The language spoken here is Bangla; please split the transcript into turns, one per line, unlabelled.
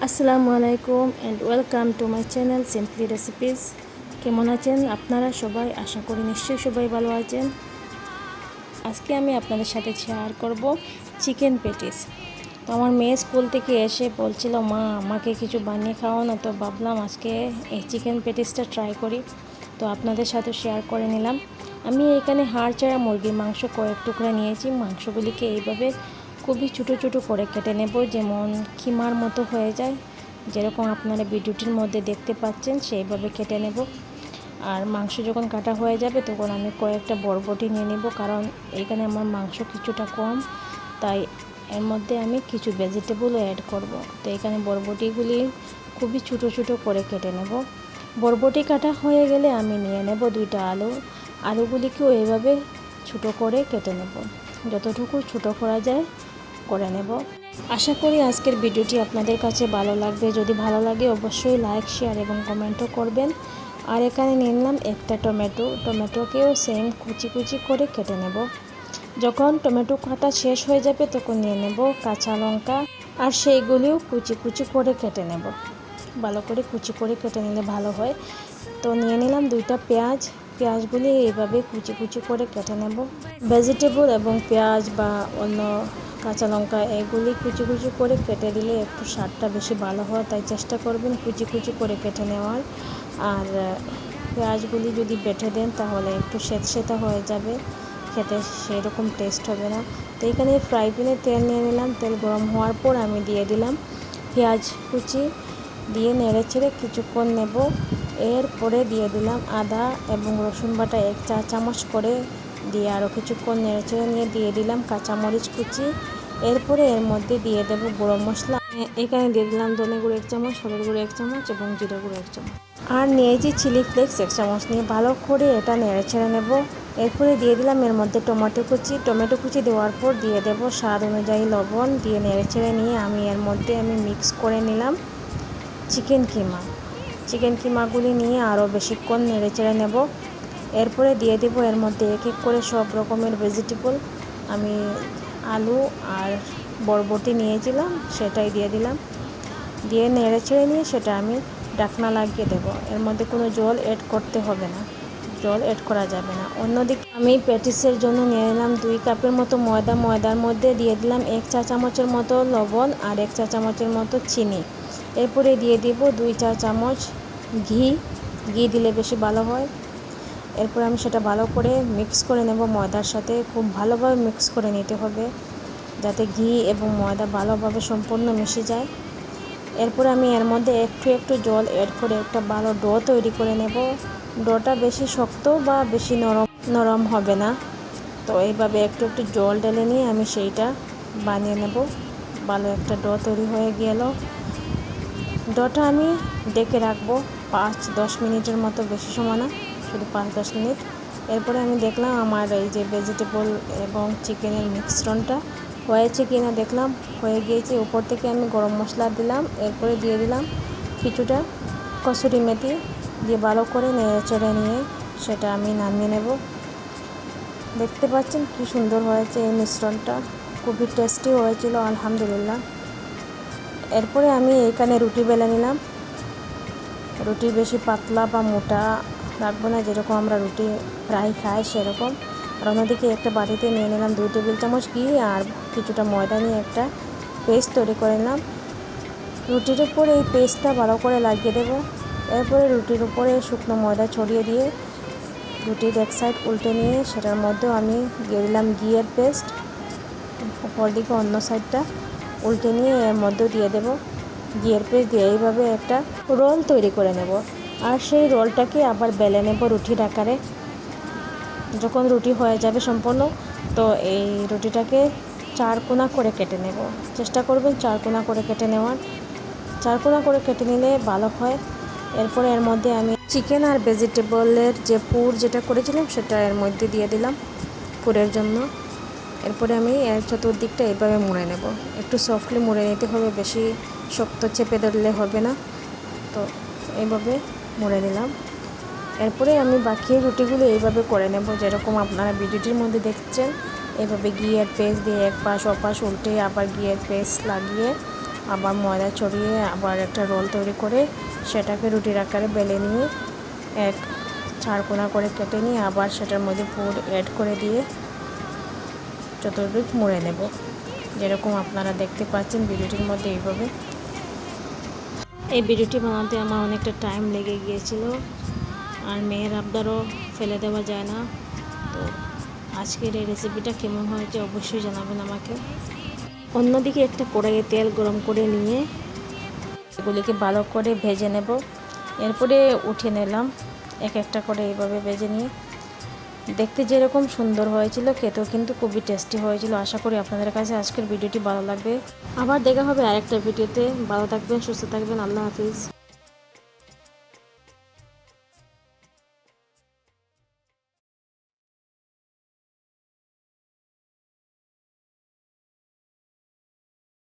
আসসালামু আলাইকুম and welcome to my channel simply recipes. কেমন আছেন আপনারা সবাই? আশা করি নিশ্চয়ই সবাই ভালো আছেন। আজকে আমি আপনাদের সাথে শেয়ার করব চিকেন প্যাটিস। তো আমার মেয়ে স্কুল থেকে এসে বলছিল, মা আমাকে কিছু বানিয়ে খাওয়াও না। তো ভাবলাম আজকে এই চিকেন প্যাটিসটা ট্রাই করি, তো আপনাদের সাথে শেয়ার করে নিলাম। আমি এখানে হাড় ছাড়া মুরগির মাংস কয়েক টুকরা নিয়েছি। মাংসগুলিকে এইভাবে খুবই ছোটো ছোটো করে কেটে নেব, যেমন কিমার মতো হয়ে যায়, যেরকম আপনারা ভিডিওটির মধ্যে দেখতে পাচ্ছেন সেইভাবে কেটে নেব। আর মাংস যখন কাটা হয়ে যাবে তখন আমি কয়েকটা বরবটি নিয়ে নেব, কারণ এখানে আমার মাংস কিছুটা কম, তাই এর মধ্যে আমি কিছু ভেজিটেবলও অ্যাড করব। তো এখানে বরবটিগুলি খুবই ছোটো ছোটো করে কেটে নেব। বরবটি কাটা হয়ে গেলে আমি নিয়ে নেব দুইটা আলু। আলুগুলিকেও এইভাবে ছোটো করে কেটে নেব, যতটুকু ছোটো করা যায় করে নেব। আশা করি আজকের ভিডিওটি আপনাদের কাছে ভালো লাগবে। যদি ভালো লাগে অবশ্যই লাইক, শেয়ার এবং কমেন্টও করবেন। আর এখানে নিয়ে নিলাম একটা টমেটোকেও সেম কুচি কুচি করে কেটে নেব। যখন টমেটো কাটা শেষ হয়ে যাবে তখন নিয়ে নেব কাঁচা লঙ্কা, আর সেইগুলিও কুচি কুচি করে কেটে নেব। ভালো করে কুচি করে কেটে নিলে ভালো হয়। তো নিয়ে নিলাম দুইটা পেঁয়াজগুলি এইভাবে কুচি কুচি করে কেটে নেব। ভেজিটেবল এবং পেঁয়াজ বা অন্য কাঁচা লঙ্কা এগুলি কুচি কুচি করে কেটে দিলে একটু স্বাদটা বেশি ভালো হয়, তাই চেষ্টা করবেন কুচি কুচি করে কেটে নেওয়ার। আর পেঁয়াজগুলি যদি বেটে দেন তাহলে একটু সেঁতা হয়ে যাবে, খেতে সেরকম টেস্ট হবে না। তো এখানে ফ্রাই প্যানে তেল নিয়ে নিলাম। তেল গরম হওয়ার পর আমি দিয়ে দিলাম পেঁয়াজ কুচি, দিয়ে নেড়ে ছেড়ে কিছুক্ষণ নেব। এরপরে দিয়ে দিলাম আদা এবং রসুন বাটা 1 চা চামচ করে, দিয়ে আরও কিছুক্ষণ নেড়ে ছেড়ে নিয়ে দিয়ে দিলাম কাঁচামরিচ কুচি। এরপরে এর মধ্যে দিয়ে দেব গরম মশলা। এখানে দিয়ে দিলাম ধনে গুঁড়ো 1 চামচ, হলুদ গুঁড়ো 1 চামচ এবং জিরা গুঁড়ো 1 চামচ, আর নিয়েছি চিলি ফ্লেক্স 1 চামচ। নিয়ে ভালো করে এটা নেড়ে ছেড়ে নেব। এরপরে দিয়ে দিলাম এর মধ্যে টমেটো কুচি দেওয়ার পর দিয়ে দেব স্বাদ অনুযায়ী লবণ, দিয়ে নেড়ে ছেড়ে নিয়ে আমি এর মধ্যে মিক্স করে নিলাম চিকেন কিমাগুলি নিয়ে আরও বেশিক্ষণ নেড়ে চেড়ে নেব। এরপরে দিয়ে দেব এর মধ্যে এক এক করে সব রকমের ভেজিটেবল। আমি আলু আর বরবটি নিয়েছিলাম, সেটাই দিয়ে দিলাম। দিয়ে নেড়ে চেড়ে নিয়ে সেটা আমি ঢাকনা লাগিয়ে দেব। এর মধ্যে কোনো জল অ্যাড করতে হবে না, জল অ্যাড করা যাবে না। অন্যদিকে আমি প্যাটিসের জন্য নিয়ে নিলাম 2 কাপের মতো ময়দার মধ্যে দিয়ে দিলাম 1 চা চামচের মতো লবণ আর 1 চা চামচের মতো চিনি। এরপরে দিয়ে দিব 2 চা চামচ ঘি দিলে বেশি ভালো হয়। এরপর আমি সেটা ভালো করে মিক্স করে নেব ময়দার সাথে। খুব ভালোভাবে মিক্স করে নিতে হবে যাতে ঘি এবং ময়দা ভালোভাবে সম্পূর্ণ মিশে যায়। এরপর আমি এর মধ্যে একটু একটু জল অ্যাড করে একটা ভালো ডো তৈরি করে নেব। ডোটা বেশি শক্ত বা বেশি নরম হবে না। তো এইভাবে একটু একটু জল ঢেলে নিয়ে আমি সেইটা বানিয়ে নেব। ভালো একটা ডো তৈরি হয়ে গেল। ডোটা আমি ডেকে রাখবো 5-10 মিনিটের মতো, বেশি সময় না, শুধু 5-10 মিনিট। এরপরে আমি দেখলাম আমার এই যে ভেজিটেবল এবং চিকেনের মিশ্রণটা হয়েছে কিনা, দেখলাম হয়ে গিয়েছে। উপর থেকে আমি গরম মশলা দিলাম, এরপরে দিয়ে দিলাম কিছুটা কসুরি মেথি, দিয়ে ভালো করে নেড়ে চেড়ে নিয়ে সেটা আমি নামিয়ে নেব। দেখতে পাচ্ছেন কি সুন্দর হয়েছে এই মিশ্রণটা, খুবই টেস্টি হয়েছিল আলহামদুলিল্লাহ। এরপরে আমি এখানে রুটি বেলে নিলাম। রুটি বেশি পাতলা বা মোটা রাখবো না, যেরকম আমরা রুটি ফ্রাই খাই সেরকম। আর অন্যদিকে একটা বাটিতে নিয়ে নিলাম 2 টেবিল চামচ ঘি আর কিছুটা ময়দা নিয়ে একটা পেস্ট তৈরি করে নিলাম। রুটির উপরে এই পেস্টটা ভালো করে লাগিয়ে দেব। এরপরে রুটির উপরে শুকনো ময়দা ছড়িয়ে দিয়ে রুটির এক সাইড উল্টে নিয়ে সেটার মধ্যেও আমি দিয়ে দিলাম ঘিয়ের পেস্ট। উপর দিকে অন্য সাইডটা উল্টে নিয়ে এর মধ্যেও দিয়ে দেব ঘিয়ের পেস্ট, দিয়ে এইভাবে একটা রোল তৈরি করে নেব। আর সেই রোলটাকে আবার বেলে নেব রুটির আকারে। যখন রুটি হয়ে যাবে সম্পূর্ণ, তো এই রুটিটাকে 4 কোনা করে কেটে নেব। চেষ্টা করবেন 4 কোনা করে কেটে নেওয়ার। 4 কোনা করে কেটে নিলে ভালো হয়। এরপরে এর মধ্যে আমি চিকেন আর ভেজিটেবলের যে পুর যেটা করেছিলাম সেটা এর মধ্যে দিয়ে দিলাম পুরের জন্য। এরপরে আমি এর চতুর্দিকটা এইভাবে মুড়ে নেব। একটু সফটলি মুড়ে নিতে হবে, বেশি শক্ত চেপে ধরলে হবে না। তো এইভাবে মুড়ে নিলাম। এরপরে আমি বাকি রুটিগুলো এইভাবে করে নেব, যেরকম আপনারা ভিডিওটির মধ্যে দেখছেন। এইভাবে ঘিয়ের পেস্ট দিয়ে এক পাশ ওপাশ উল্টে আবার ঘিয়ের পেস্ট লাগিয়ে আবার ময়দা ছড়িয়ে আবার একটা রোল তৈরি করে সেটাকে রুটির আকারে বেলে নিয়ে এক চারকোনা করে কেটে নিয়ে আবার সেটার মধ্যে পুর অ্যাড করে দিয়ে চতুর্দিক মুড়ে নেব, যেরকম আপনারা দেখতে পাচ্ছেন ভিডিওটির মধ্যে। এইভাবে এই ভিডিওটি বানাতে আমার অনেকটা টাইম লেগে গিয়েছিল, আর মেয়ের আবদারও ফেলে দেওয়া যায় না। তো আজকের এই রেসিপিটা কেমন হয়েছে অবশ্যই জানাবেন আমাকে। অন্যদিকে একটা কড়াইয়ে তেল গরম করে নিয়ে এগুলিকে ভালো করে ভেজে নেব। এরপরে উঠিয়ে নিলাম এক একটা করে এইভাবে ভেজে নিয়ে। দেখতে যেরকম সুন্দর হয়েছিল, খেতেও কিন্তু খুবই টেস্টি হয়েছিল। আশা করি আপনাদের কাছে আজকের ভিডিওটি ভালো লাগবে। আবার দেখা হবে আরেকটা ভিডিওতে। ভালো থাকবেন, সুস্থ থাকবেন। আল্লাহ হাফিজ।